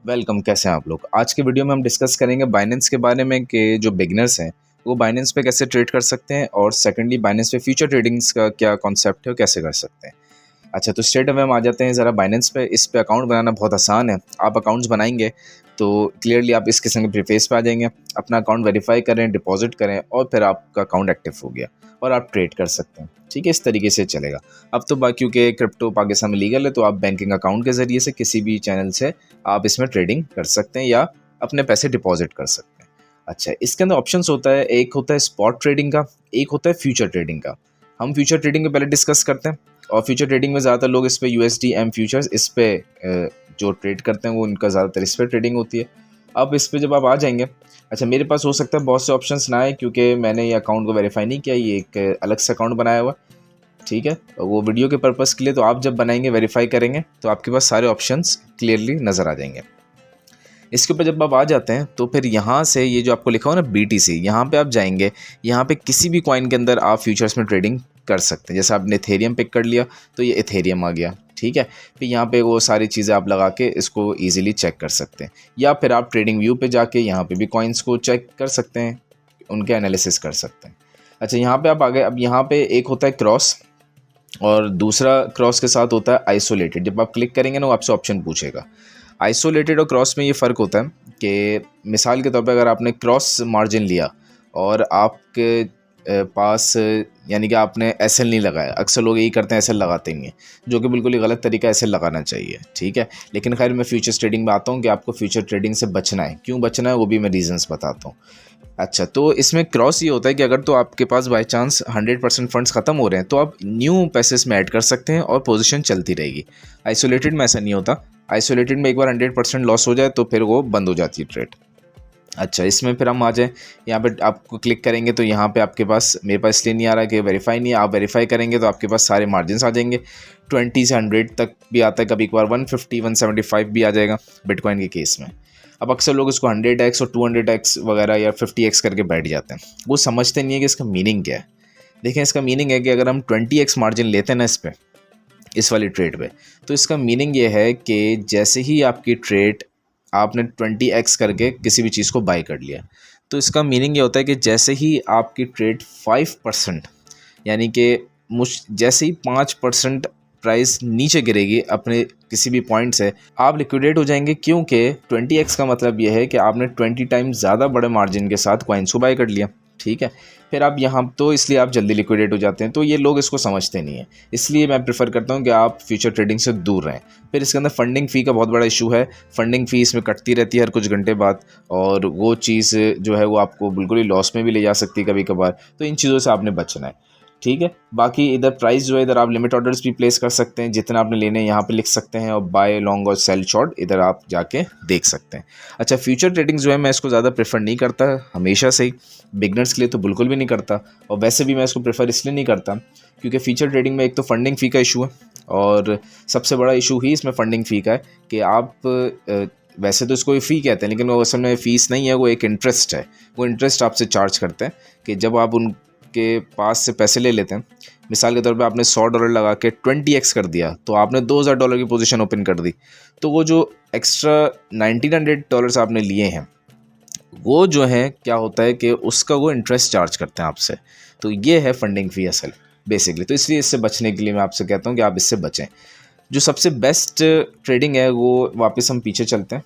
Welcome, कैसे हैं आप लोग। आज के वीडियो में हम डिस्कस करेंगे बाइनेंस के बारे में कि जो बिगिनर्स हैं वो बाइनेंस पे कैसे ट्रेड कर सकते हैं और सेकंडली बाइनेंस पे फ्यूचर ट्रेडिंग्स का क्या कॉन्सेप्ट है और कैसे कर सकते हैं। अच्छा, तो स्ट्रेट अवे हम आ जाते हैं ज़रा बाइनेंस पे। इस पे अकाउंट बनाना बहुत आसान है। आप अकाउंट्स बनाएंगे तो क्लियरली आप इस किस्म के प्रीफेस पे आ जाएंगे, अपना अकाउंट वेरीफाई करें, डिपॉजिट करें और फिर आपका अकाउंट एक्टिव हो गया और आप ट्रेड कर सकते हैं। ठीक है, इस तरीके से चलेगा। अब तो क्योंकि क्रिप्टो पाकिस्तान में लीगल है तो आप बैंकिंग अकाउंट के ज़रिए से किसी भी चैनल से आप इसमें ट्रेडिंग कर सकते हैं या अपने पैसे डिपॉजिट कर सकते हैं। अच्छा, इसके अंदर ऑप्शंस होता है, एक होता है स्पॉट ट्रेडिंग का, एक होता है फ्यूचर ट्रेडिंग का। हम फ्यूचर ट्रेडिंग को पहले डिस्कस करते हैं। और फ्यूचर ट्रेडिंग में ज़्यादातर लोग इस पे USD फ्यूचर्स इस पे जो ट्रेड करते हैं वो उनका ज़्यादातर इस पे ट्रेडिंग होती है। अब इस पे जब आप आ जाएंगे, अच्छा मेरे पास हो सकता है बहुत से ऑप्शंस ना आए क्योंकि मैंने ये अकाउंट को वेरीफाई नहीं किया, ये एक अलग से अकाउंट बनाया हुआ। ठीक है, वो वीडियो के पर्पज़ के लिए, तो आप जब बनाएंगे वेरीफाई करेंगे तो आपके पास सारे ऑप्शंस क्लियरली नज़र आ जाएंगे। इसके ऊपर जब आप आ जाते हैं तो फिर यहाँ से ये जो आपको लिखा हो ना BTC, यहाँ पे आप जाएंगे। यहाँ पे किसी भी कॉइन के अंदर आप फ्यूचर्स में ट्रेडिंग कर सकते हैं। जैसे आपने इथेरियम पिक कर लिया तो ये इथेरियम आ गया। ठीक है, फिर यहाँ पे वो सारी चीज़ें आप लगा के इसको ईजिली चेक कर सकते हैं, या फिर आप ट्रेडिंग व्यू पे जाके यहाँ पे भी कॉइन्स को चेक कर सकते हैं, उनके एनालिसिस कर सकते हैं। अच्छा, यहाँ पे आप आ गए। अब यहाँ पे एक होता है क्रॉस और दूसरा क्रॉस के साथ होता है आइसोलेटेड। जब आप क्लिक करेंगे ना वो आपसे ऑप्शन पूछेगा। आइसोलेटेड और क्रॉस में ये फ़र्क होता है कि मिसाल के तौर पे अगर आपने क्रॉस मार्जिन लिया और आपके पास यानी कि आपने एसएल नहीं लगाया, अक्सर लोग यही करते हैं, एसएल लगाते ही हैं, जो कि बिल्कुल ही गलत तरीका है, एसएल लगाना चाहिए। ठीक है, लेकिन खैर मैं फ्यूचर्स ट्रेडिंग में आता हूँ कि आपको फ्यूचर ट्रेडिंग से बचना है। क्यों बचना है वो भी मैं रीजंस बताता हूँ। अच्छा, तो इसमें क्रॉस ये होता है कि अगर तो आपके पास बाय चांस 100% फंड्स ख़त्म हो रहे हैं तो आप न्यू पैसे में ऐड कर सकते हैं और पोजीशन चलती रहेगी। आइसोलेटेड में ऐसा नहीं होता। आइसोलेटेड में एक बार 100% लॉस हो जाए तो फिर वो बंद हो जाती है ट्रेड। अच्छा, इसमें फिर हम आ जाएँ, यहाँ पे आपको क्लिक करेंगे तो यहाँ पे आपके पास, मेरे पास इसलिए नहीं आ रहा कि वेरीफाई नहीं है, आप वेरीफाई करेंगे तो आपके पास सारे मार्जिन आ जाएंगे। 20 से 100 तक भी आता है, कभी एक बार 150 175 भी आ जाएगा बिटकॉइन के केस में। अब अक्सर लोग इसको 100x और 200x वगैरह या 50x करके बैठ जाते हैं। वो समझते नहीं है कि इसका मीनिंग क्या है। देखें, इसका मीनिंग है कि अगर हम 20x मार्जिन लेते हैं ना इस वाली ट्रेड पे, तो इसका मीनिंग ये है कि जैसे ही आपकी ट्रेड आपने 20x करके किसी भी चीज़ को बाई कर लिया, तो इसका मीनिंग ये होता है कि जैसे ही आपकी ट्रेड 5%, यानी कि जैसे ही 5% प्राइस नीचे गिरेगी अपने किसी भी पॉइंट से, आप लिक्विडेट हो जाएंगे। क्योंकि 20x का मतलब ये है कि आपने 20 टाइम्स ज़्यादा बड़े मार्जिन के साथ कॉइन्स को बाई कर लिया। ठीक है, फिर आप यहाँ तो इसलिए आप जल्दी लिक्विडेट हो जाते हैं। तो ये लोग इसको समझते नहीं है, इसलिए मैं प्रेफर करता हूँ कि आप फ्यूचर ट्रेडिंग से दूर रहें। फिर इसके अंदर फंडिंग फ़ी का बहुत बड़ा इशू है। फंडिंग फ़ी इसमें कटती रहती है हर कुछ घंटे बाद, और वो चीज़ जो है वो आपको बिल्कुल ही लॉस में भी ले जा सकती है कभी कभार। तो इन चीज़ों से आपने बचना है। ठीक है, बाकी इधर प्राइस जो है, इधर आप लिमिट ऑर्डर्स भी प्लेस कर सकते हैं, जितना आपने लेने हैं यहाँ पे लिख सकते हैं, और बाय लॉन्ग और सेल शॉर्ट इधर आप जाके देख सकते हैं। अच्छा, फ्यूचर ट्रेडिंग जो है मैं इसको ज़्यादा प्रेफर नहीं करता हमेशा से ही, बिगनर्स के लिए तो बिल्कुल भी नहीं करता। और वैसे भी मैं इसको प्रेफर इसलिए नहीं करता क्योंकि फ्यूचर ट्रेडिंग में एक तो फंडिंग फ़ी का इशू है, और सबसे बड़ा इशू ही इसमें फंडिंग फ़ी का है कि आप वैसे तो इसको फ़ी कहते हैं, लेकिन वो असल में फ़ीस नहीं है, वो एक इंटरेस्ट है। वो इंटरेस्ट आपसे चार्ज करते हैं कि जब आप उनके पास से पैसे ले लेते हैं, मिसाल के तौर पे आपने $100 लगा के 20x कर दिया, तो आपने $2000 की पोजीशन ओपन कर दी, तो वो जो एक्स्ट्रा $1900 आपने लिए हैं, वो जो है क्या होता है कि उसका वो इंटरेस्ट चार्ज करते हैं आपसे। तो ये है फंडिंग फ़ी असल बेसिकली। तो इसलिए इससे बचने के लिए मैं आपसे कहता हूँ कि आप इससे बचें। जो सबसे बेस्ट ट्रेडिंग है वो, वापस हम पीछे चलते हैं,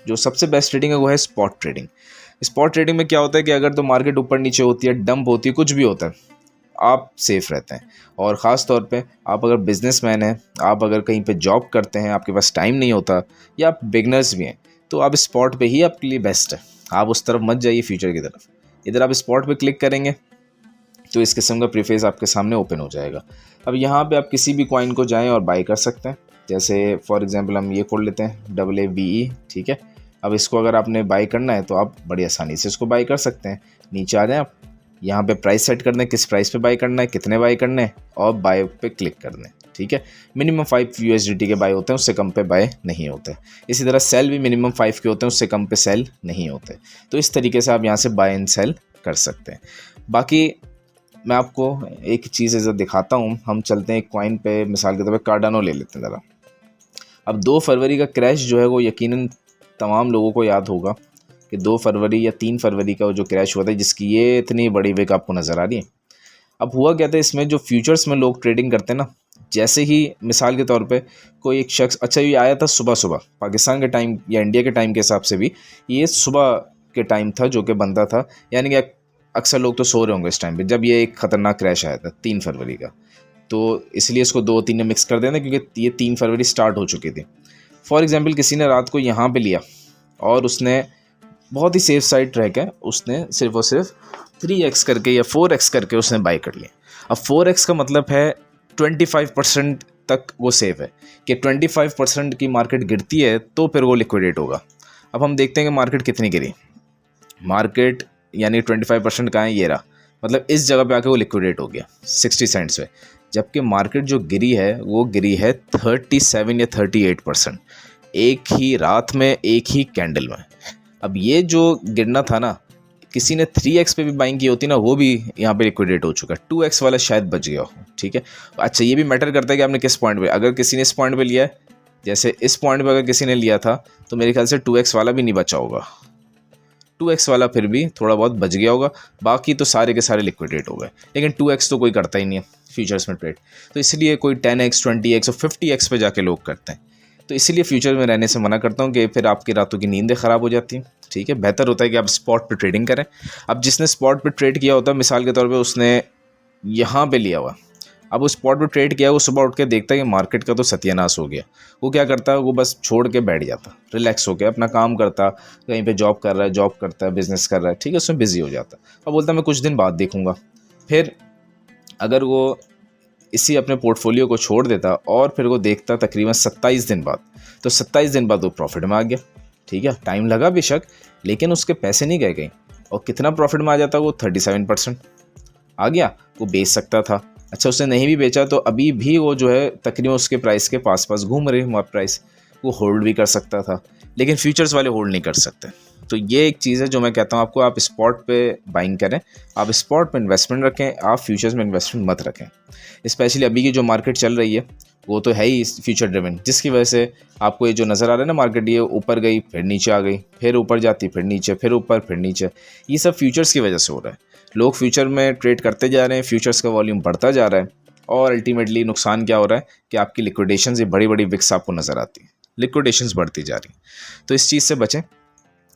जो सबसे बेस्ट ट्रेडिंग है वो है स्पॉट ट्रेडिंग। स्पॉट ट्रेडिंग में क्या होता है कि अगर तो मार्केट ऊपर नीचे होती है, डंप होती है, कुछ भी होता है, आप सेफ़ रहते हैं। और ख़ास तौर पे आप अगर बिजनेसमैन हैं, आप अगर कहीं पे जॉब करते हैं, आपके पास टाइम नहीं होता, या आप बिगनर्स भी हैं, तो आप स्पॉट पे ही आपके लिए बेस्ट है। आप उस तरफ मत जाइए फ्यूचर की तरफ। इधर आप स्पॉट पे क्लिक करेंगे तो इस किस्म का प्रीफेस आपके सामने ओपन हो जाएगा। अब यहाँ पे आप किसी भी कॉइन को जाएं और बाई कर सकते हैं। जैसे फॉर एग्जांपल हम ये खोल लेते हैं AAVE। ठीक है, अब इसको अगर आपने बाई करना है तो आप बड़ी आसानी से इसको बाई कर सकते हैं। नीचे आ जाएं आप, यहाँ पे प्राइस सेट कर दें, किस प्राइस पे बाई करना है, कितने बाई करने हैं, और बाय पे क्लिक कर दें। ठीक है, मिनिमम 5 USDT के बाय होते हैं, उससे कम पे बाय नहीं होते। इसी तरह सेल भी मिनिमम 5 के होते हैं, उससे कम पे सेल नहीं होते। तो इस तरीके से आप यहाँ से बाय एंड सेल कर सकते हैं। बाकी मैं आपको एक चीज़ इधर दिखाता हूँ। हम चलते हैं एक कॉइन पे, मिसाल के तौर पे कार्डानो ले लेते हैं ज़रा। अब 2 फरवरी का क्रैश जो है वो यकीनन तमाम लोगों को याद होगा कि 2 फरवरी या 3 फरवरी का जो क्रैश हुआ था, जिसकी ये इतनी बड़ी विक आपको नज़र आ रही है। अब हुआ क्या था इसमें, जो फ्यूचर्स में लोग ट्रेडिंग करते हैं ना, जैसे ही मिसाल के तौर पे कोई एक शख्स, अच्छा ये आया था सुबह सुबह पाकिस्तान के टाइम या इंडिया के टाइम के हिसाब से भी ये सुबह के टाइम था जो कि बनता था, यानी कि अक्सर लोग तो सो रहे होंगे इस टाइम पे जब ये एक ख़तरनाक क्रैश आया था 3 फरवरी का। तो इसलिए इसको 2-3 में मिक्स कर देना, क्योंकि ये 3 फरवरी स्टार्ट हो चुकी थी। फॉर एग्ज़ाम्पल किसी ने रात को यहाँ पे लिया और उसने बहुत ही सेफ साइड रह के उसने सिर्फ और सिर्फ 3x करके या 4x करके उसने बाई कर लिया। अब 4x का मतलब है 25% तक वो सेफ है कि 25% की मार्केट गिरती है तो फिर वो लिक्विडेट होगा। अब हम देखते हैं कि मार्केट कितनी गिरी। मार्केट यानी 25% कहाँ है, ये रहा, मतलब इस जगह पे आके वो लिक्विडेट हो गया 60 सेंट्स पे, जबकि मार्केट जो गिरी है वो गिरी है 37 या 38% एक ही रात में, एक ही कैंडल में। अब ये जो गिरना था ना, किसी ने 3x पे भी बाइंग की होती ना, वो भी यहाँ पे लिक्विडेट हो चुका है। 2x वाला शायद बच गया हो, ठीक है। अच्छा ये भी मैटर करता है कि आपने किस पॉइंट पे, अगर किसी ने इस पॉइंट पे लिया है, जैसे इस पॉइंट पे अगर किसी ने लिया था तो मेरे ख्याल से 2x वाला भी नहीं बचा होगा, 2x वाला फिर भी थोड़ा बहुत बच गया होगा, बाकी तो सारे के सारे लिक्विडेट हो गए। लेकिन 2x तो कोई करता ही नहीं है फ्यूचर्स में ट्रेड, तो इसलिए कोई 10x 20x और 50x पे जाके लोग करते हैं। तो इसीलिए फ्यूचर में रहने से मना करता हूँ कि फिर आपकी रातों की नींदें ख़राब हो जाती हैं, ठीक है। बेहतर होता है कि आप स्पॉट पे ट्रेडिंग करें। अब जिसने स्पॉट पे ट्रेड किया होता है, मिसाल के तौर पे उसने यहाँ पे लिया हुआ, अब वो स्पॉट पे ट्रेड किया, वो सुबह उठ के देखता है कि मार्केट का तो सत्यानाश हो गया, वो क्या करता है, वो बस छोड़ के बैठ जाता, रिलैक्स होकर अपना काम करता, कहीं पे जॉब कर रहा है, जॉब करता है, बिजनेस कर रहा है, ठीक है, उसमें बिजी हो जाता। अब बोलता मैं कुछ दिन बाद देखूँगा। फिर अगर वो इसी अपने पोर्टफोलियो को छोड़ देता और फिर वो देखता तकरीबन 27 दिन बाद, तो 27 दिन बाद वो प्रॉफिट में आ गया, ठीक है। टाइम लगा बेशक, लेकिन उसके पैसे नहीं गए कहीं। और कितना प्रॉफिट में आ जाता, वो 37% आ गया, वो बेच सकता था। अच्छा उसने नहीं भी बेचा तो अभी भी वो जो है तकरीबन उसके प्राइस के पास पास घूम रहे हैं प्राइस, वो होल्ड भी कर सकता था। लेकिन फ्यूचर्स वाले होल्ड नहीं कर सकते। तो ये एक चीज़ है जो मैं कहता हूँ आपको, आप स्पॉट पे बाइंग करें, आप स्पॉट पे इन्वेस्टमेंट रखें, आप फ्यूचर्स में इन्वेस्टमेंट मत रखें। स्पेशली अभी की जो मार्केट चल रही है वो तो है ही फ्यूचर ड्रिवन, जिसकी वजह से आपको ये जो नज़र आ रहा है ना, मार्केट ये ऊपर गई फिर नीचे आ गई, फिर ऊपर जाती फिर नीचे, फिर ऊपर फिर नीचे, ये सब फ्यूचर्स की वजह से हो रहा है। लोग फ्यूचर में ट्रेड करते जा रहे हैं, फ्यूचर्स का वॉल्यूम बढ़ता जा रहा है, और अल्टीमेटली नुकसान क्या हो रहा है कि आपकी लिक्विडेशंस, ये बड़ी बड़ी विक्स आपको नज़र आती है, लिक्विडेशंस बढ़ती जा रही। तो इस चीज़ से बचें।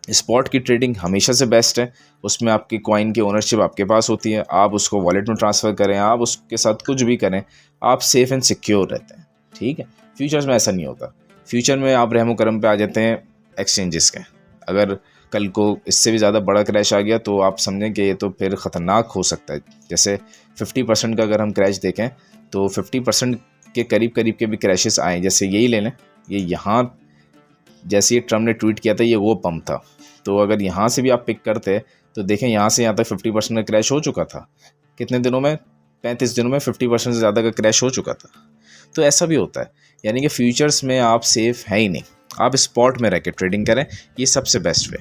स्पॉट की ट्रेडिंग हमेशा से बेस्ट है, उसमें आपकी कॉइन की ओनरशिप आपके पास होती है, आप उसको वॉलेट में ट्रांसफ़र करें, आप उसके साथ कुछ भी करें, आप सेफ़ एंड सिक्योर रहते हैं, ठीक है। फ्यूचर्स में ऐसा नहीं होता। फ्यूचर में आप रहमो करम पे आ जाते हैं एक्सचेंजेस के। अगर कल को इससे भी ज़्यादा बड़ा क्रैश आ गया तो आप समझें कि ये तो फिर ख़तरनाक हो सकता है। जैसे 50% का अगर हम क्रैश देखें तो 50% के करीब करीब के भी क्रैशेस आए। जैसे यही ले लें, ये यहाँ जैसे ये ट्रम्प ने ट्वीट किया था, ये वो पंप था, तो अगर यहाँ से भी आप पिक करते तो देखें यहाँ से यहाँ तक 50% का क्रैश हो चुका था। कितने दिनों में? 35 दिनों में 50% से ज़्यादा का क्रैश हो चुका था। तो ऐसा भी होता है, यानी कि फ्यूचर्स में आप सेफ़ है ही नहीं, आप स्पॉट में रह के ट्रेडिंग करें, ये सबसे बेस्ट वे।